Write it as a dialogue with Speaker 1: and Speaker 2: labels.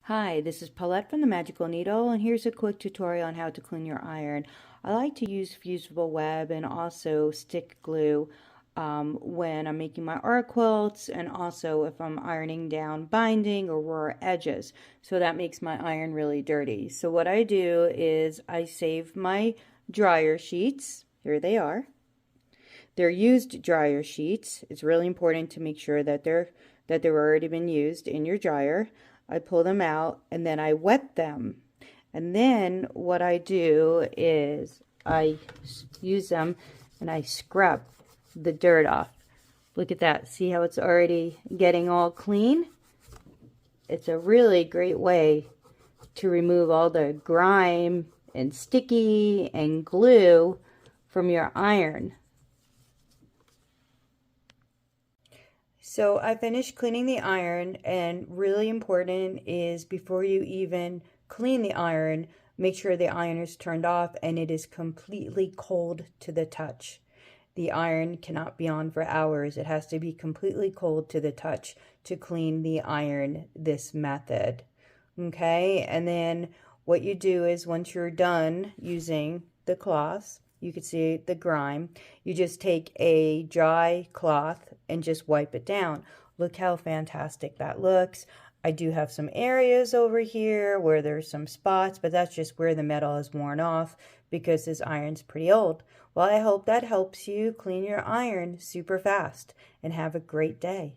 Speaker 1: Hi, this is Paulette from the Magical Needle, and here's a quick tutorial on how to clean your iron. I like to use fusible web and also stick glue when I'm making my art quilts, and also if I'm ironing down binding or raw edges. So that makes my iron really dirty. So what I do is I save my dryer sheets. Here they are. They're used dryer sheets. It's really important to make sure that they've already been used in your dryer. I pull them out and then I wet them. And then what I do is I use them and I scrub the dirt off. Look at that. See how it's already getting all clean? It's a really great way to remove all the grime and sticky and glue from your iron. So I finished cleaning the iron, and really important is before you even clean the iron, make sure the iron is turned off and it is completely cold to the touch. The iron cannot be on for hours. It has to be completely cold to the touch to clean the iron this method. Okay, and then what you do is once you're done using the cloths, you can see the grime, you just take a dry cloth and just wipe it down. Look how fantastic that looks. I do have some areas over here where there's some spots, but that's just where the metal is worn off because this iron's pretty old. Well, I hope that helps you clean your iron super fast, and have a great day.